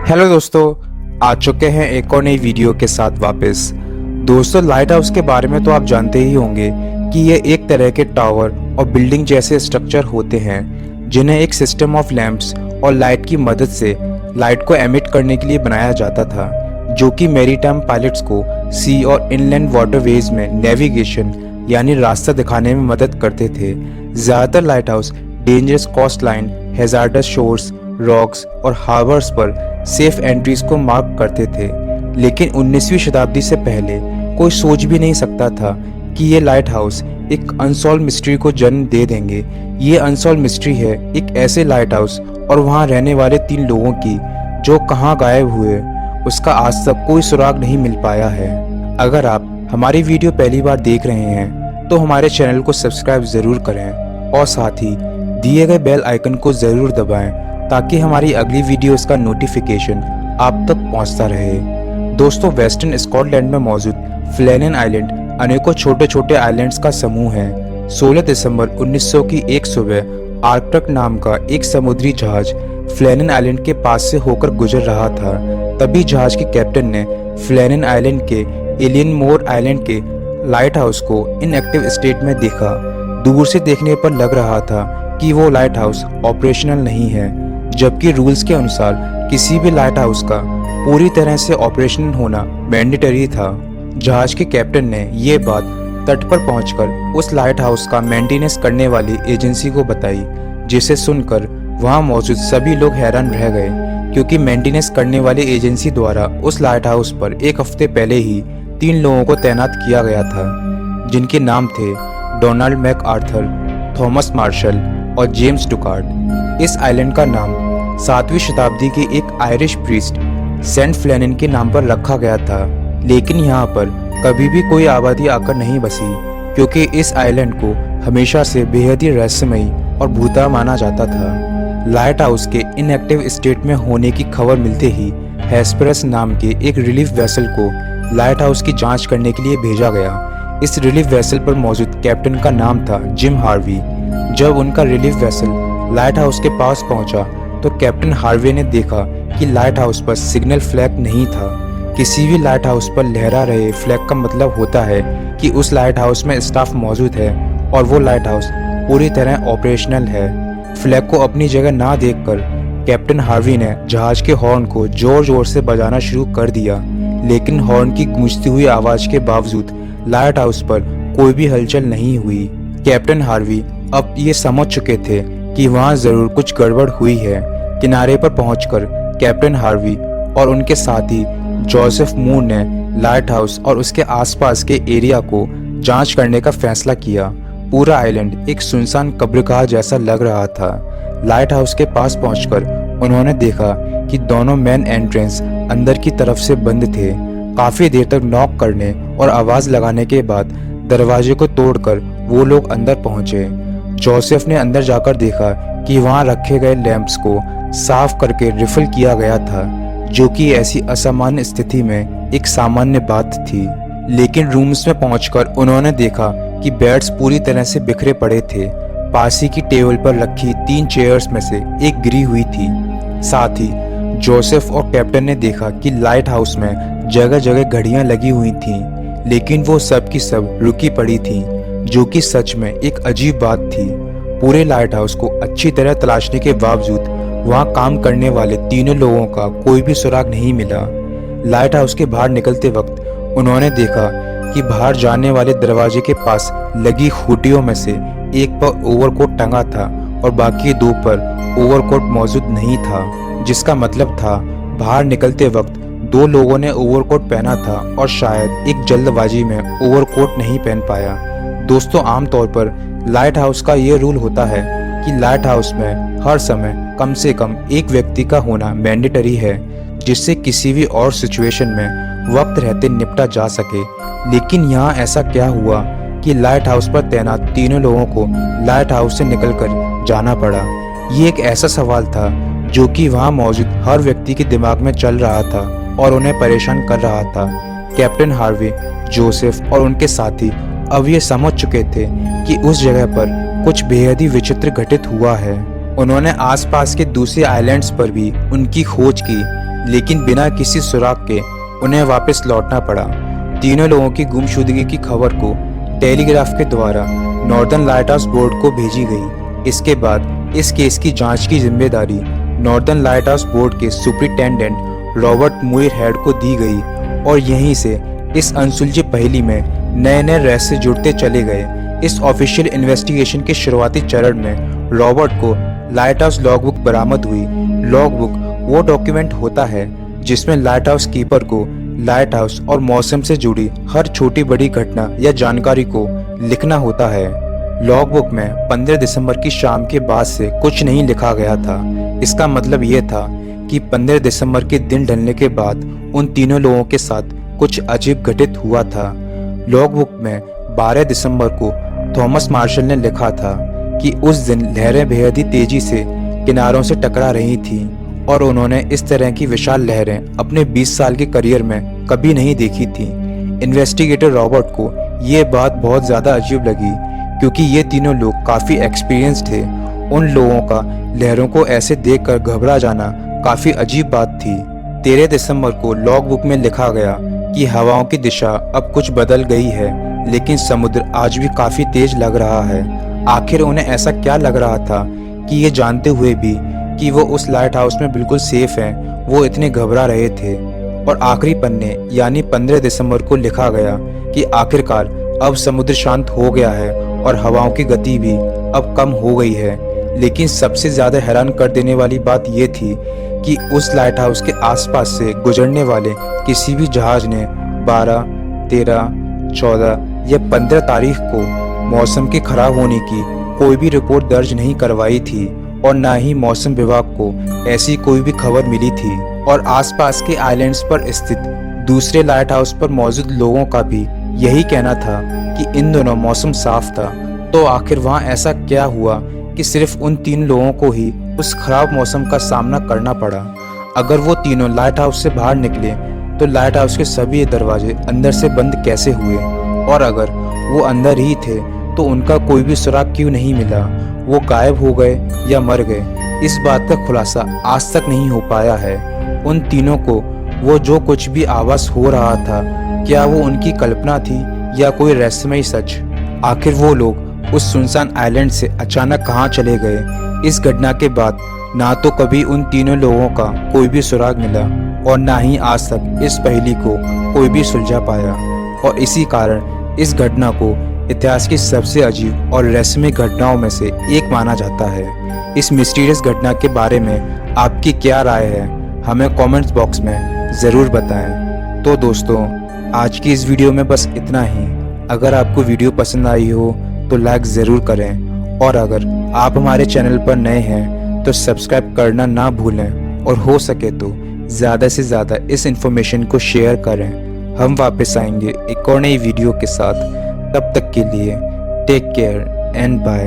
Hello दोस्तों, आ चुके हैं एक और नई वीडियो के साथ वापस। दोस्तों, लाइट हाउस के बारे में तो आप जानते ही होंगे कि ये एक तरह के टावर और बिल्डिंग जैसे स्ट्रक्चर होते हैं जिन्हें एक सिस्टम ऑफ लैंप्स और लाइट की मदद से लाइट को एमिट करने के लिए बनाया जाता था, जो कि मैरीटाइम पायलट्स को सी और इनलैंड वाटरवेज में नेविगेशन यानी रास्ता दिखाने में मदद करते थे। ज़्यादातर lighthouse dangerous coastline, hazardous shores, rocks और हार्बर्स पर सेफ एंट्रीज को मार्क करते थे, लेकिन 19वीं शताब्दी से पहले कोई सोच भी नहीं सकता था कि ये लाइट हाउस एक अनसॉल्व मिस्ट्री को जन्म दे देंगे। ये अनसॉल्व मिस्ट्री है एक ऐसे लाइट हाउस और वहाँ रहने वाले 3 लोगों की जो कहाँ गायब हुए, उसका आज तक कोई सुराग नहीं मिल पाया है। अगर आप हमारी वीडियो पहली बार देख रहे हैं तो हमारे चैनल को सब्सक्राइब ज़रूर करें और साथ ही दिए गए बेल आइकन को ज़रूर दबाएं ताकि हमारी अगली वीडियोस का नोटिफिकेशन आप तक पहुंचता रहे। दोस्तों, वेस्टर्न स्कॉटलैंड में मौजूद फ्लेनिन आइलैंड अनेकों छोटे छोटे आइलैंड्स का समूह है। 16 दिसंबर 1900 की एक सुबह आर्कटक नाम का एक समुद्री जहाज फ्लेनिन आइलैंड के पास से होकर गुजर रहा था। तभी जहाज के कैप्टन ने फ्लेनिन आइलैंड के एलियन मोर आइलैंड के लाइट हाउस को इनएक्टिव स्टेट में देखा। दूर से देखने पर लग रहा था कि वो लाइट हाउस ऑपरेशनल नहीं है, जबकि रूल्स के अनुसार किसी भी लाइट हाउस का पूरी तरह से ऑपरेशनल होना मैंडेटरी था। जहाज के कैप्टन ने ये बात तट पर पहुंचकर उस लाइट हाउस का मेंटेनेंस करने वाली एजेंसी को बताई, जिसे सुनकर वहां मौजूद सभी लोग हैरान रह गए, क्योंकि मेंटेनेंस करने वाली एजेंसी द्वारा उस लाइट हाउस पर एक हफ्ते पहले ही 3 लोगों को तैनात किया गया था, जिनके नाम थे Donald MacArthur, Thomas Marshall और जेम्स डुकार्ड। इस आइलैंड का नाम 7वीं शताब्दी के एक आयरिश प्रीस्ट सेंट फ्लेनिन के नाम पर रखा गया था, लेकिन यहाँ पर कभी भी कोई आबादी आकर नहीं बसी, क्योंकि इस आइलैंड को हमेशा से बेहद ही रहस्यमयी और भूता माना जाता था। लाइट हाउस के इनएक्टिव स्टेट में होने की खबर मिलते ही हेस्पेरस नाम के एक रिलीफ वेसल को लाइट हाउस की जांच करने के लिए भेजा गया। इस रिलीफ वेसल पर मौजूद कैप्टन का नाम था जिम हार्वी। जब उनका रिलीफ वेसल लाइट हाउस के पास पहुंचा तो कैप्टन हार्वे ने देखा कि लाइट हाउस पर सिग्नल फ्लैग नहीं था। किसी भी लाइट हाउस पर लहरा रहे फ्लैग का मतलब होता है कि उस लाइट हाउस में स्टाफ मौजूद है और वो लाइट हाउस पूरी तरह ऑपरेशनल है। फ्लैग को अपनी जगह ना देखकर कैप्टन हार्वी ने जहाज के हॉर्न को जोर जोर से बजाना शुरू कर दिया, लेकिन हॉर्न की गूंजती हुई आवाज के बावजूद लाइट हाउस पर कोई भी हलचल नहीं हुई। कैप्टन हार्वी अब ये समझ चुके थे कि वहाँ जरूर कुछ गड़बड़ हुई है। किनारे पर पहुंचकर कैप्टन हार्वी और उनके साथी जोसेफ मूर ने लाइट हाउस और उसके आसपास के एरिया को जांच करने का फैसला किया। पूरा आइलैंड एक सुनसान कब्रिगाह जैसा लग रहा था। लाइट हाउस के पास पहुंचकर उन्होंने देखा कि दोनों मेन एंट्रेंस अंदर की तरफ से बंद थे। काफी देर तक नॉक करने और आवाज लगाने के बाद दरवाजे को तोड़कर वो लोग अंदर पहुंचे। जोसेफ ने अंदर जाकर देखा कि वहां रखे गए लैंप्स को साफ करके रिफिल किया गया था, जो कि ऐसी असामान्य स्थिति में एक सामान्य बात थी। लेकिन रूम्स में पहुंचकर उन्होंने देखा कि बेड्स पूरी तरह से बिखरे पड़े थे। पास ही की टेबल पर रखी 3 चेयर्स में से एक गिरी हुई थी। साथ ही जोसेफ और कैप्टन ने देखा कि लाइट हाउस में जगह जगह घड़ियां लगी हुई थीं, लेकिन वो सब की सब रुकी पड़ी थीं, जो कि सच में एक अजीब बात थी। पूरे लाइट हाउस को अच्छी तरह तलाशने के बावजूद वहां काम करने वाले 3 लोगों का कोई भी सुराग नहीं मिला। लाइट हाउस के बाहर निकलते वक्त उन्होंने देखा कि बाहर जाने वाले दरवाजे के पास लगी खूंटियों में से एक पर ओवरकोट टंगा था और बाकी 2 पर ओवरकोट मौजूद नहीं था, जिसका मतलब था बाहर निकलते वक्त 2 लोगों ने ओवरकोट पहना था और शायद एक जल्दबाजी में ओवरकोट नहीं पहन पाया। दोस्तों, आमतौर पर लाइट हाउस का ये रूल होता है कि लाइट हाउस में हर समय कम से कम एक व्यक्ति का होना मैंडेटरी है, जिससे किसी भी और सिचुएशन में वक्त रहते निपटा जा सके। लेकिन यहाँ ऐसा क्या हुआ कि लाइट हाउस पर तैनात 3 लोगों को लाइट हाउस से निकलकर जाना पड़ा? ये एक ऐसा सवाल था जो कि वहाँ मौजूद हर व्यक्ति के दिमाग में चल रहा था और उन्हें परेशान कर रहा था। कैप्टन हार्वे, जोसेफ और उनके साथी अब ये समझ चुके थे कि उस जगह पर कुछ बेहद ही विचित्र घटित हुआ है। उन्होंने आसपास के दूसरे आइलैंड्स पर भी उनकी खोज की, लेकिन बिना किसी सुराग के उन्हें वापस लौटना पड़ा। तीनों लोगों की गुमशुदगी की खबर को टेलीग्राफ के द्वारा नॉर्दर्न लाइट हाउस बोर्ड को भेजी गई। इसके बाद इस केस की जांच की जिम्मेदारी नॉर्दर्न लाइट हाउस बोर्ड के सुपरिटेंडेंट रॉबर्ट मुइर हेड को दी गई और यहीं से इस अनसुलझे पहेली में नए नए रहस्य जुड़ते चले गए। इस ऑफिशियल इन्वेस्टिगेशन के शुरुआती चरण में रॉबर्ट को लाइट हाउस लॉगबुक बरामद हुई। लॉगबुक वो डॉक्यूमेंट होता है जिसमें लाइट हाउस कीपर को लाइट हाउस और मौसम से जुड़ी हर छोटी बड़ी घटना या जानकारी को लिखना होता है। लॉगबुक में 15 दिसंबर की शाम के बाद से कुछ नहीं लिखा गया था। इसका मतलब ये था कि 15 दिसंबर के दिन ढलने के बाद उन तीनों लोगों के साथ कुछ अजीब घटित हुआ था। लॉगबुक में 12 दिसंबर को थॉमस मार्शल ने लिखा था कि उस दिन लहरें बेहद ही तेजी से किनारों से टकरा रही थीं और उन्होंने इस तरह की विशाल लहरें अपने 20 साल के करियर में कभी नहीं देखी थीं। इन्वेस्टिगेटर रॉबर्ट को ये बात बहुत ज़्यादा अजीब लगी क्योंकि ये तीनों लोग काफ़ी एक्सपीरियंस्ड थे। उन लोगों का लहरों को ऐसे देखकर घबरा जाना काफ़ी अजीब बात थी। 13 दिसंबर को लॉगबुक में लिखा गया कि हवाओं की दिशा अब कुछ बदल गई है, लेकिन समुद्र आज भी काफ़ी तेज लग रहा है। आखिर उन्हें ऐसा क्या लग रहा था कि ये जानते हुए भी कि वो उस लाइट हाउस में बिल्कुल सेफ हैं, वो इतने घबरा रहे थे। और आखिरी पन्ने यानी 15 दिसंबर को लिखा गया कि आखिरकार अब समुद्र शांत हो गया है और हवाओं की गति भी अब कम हो गई है। लेकिन सबसे ज़्यादा हैरान कर देने वाली बात ये थी कि उस लाइट हाउस के आसपास से गुजरने वाले किसी भी जहाज ने 12, 13, 14 या 15 तारीख को मौसम के खराब होने की कोई भी रिपोर्ट दर्ज नहीं करवाई थी और ना ही मौसम विभाग को ऐसी कोई भी खबर मिली थी। और आसपास के आइलैंड्स पर स्थित दूसरे लाइट हाउस पर मौजूद लोगों का भी यही कहना था कि इन दोनों मौसम साफ था। तो आखिर वहाँ ऐसा क्या हुआ कि सिर्फ उन तीन लोगों को ही उस खराब मौसम का सामना करना पड़ा? अगर वो तीनों लाइट हाउस से बाहर निकले तो लाइट हाउस के सभी दरवाजे अंदर से बंद कैसे हुए? और अगर वो अंदर ही थे तो उनका कोई भी सुराग क्यों नहीं मिला? वो गायब हो गए या मर गए? इस बात का खुलासा आज तक नहीं हो पाया है। उन तीनों को वो जो कुछ भी आभास हो रहा था, क्या वो उनकी कल्पना थी या कोई रहस्यमय सच? आखिर वो लोग उस सुनसान आइलैंड से अचानक कहाँ चले गए? इस घटना के बाद ना तो कभी उन तीनों लोगों का कोई भी सुराग मिला और ना ही आज तक इस पहेली को कोई भी सुलझा पाया। और इसी कारण इस घटना को इतिहास की सबसे अजीब और रहस्यमय घटनाओं में से एक माना जाता है। इस मिस्टीरियस घटना के बारे में आपकी क्या राय है, हमें कमेंट्स बॉक्स में ज़रूर बताएं। तो दोस्तों, आज की इस वीडियो में बस इतना ही। अगर आपको वीडियो पसंद आई हो तो लाइक ज़रूर करें और अगर आप हमारे चैनल पर नए हैं तो सब्सक्राइब करना ना भूलें और हो सके तो ज़्यादा से ज़्यादा इस इन्फॉर्मेशन को शेयर करें। हम वापस आएंगे एक और नई वीडियो के साथ। तब तक के लिए टेक केयर एंड बाय।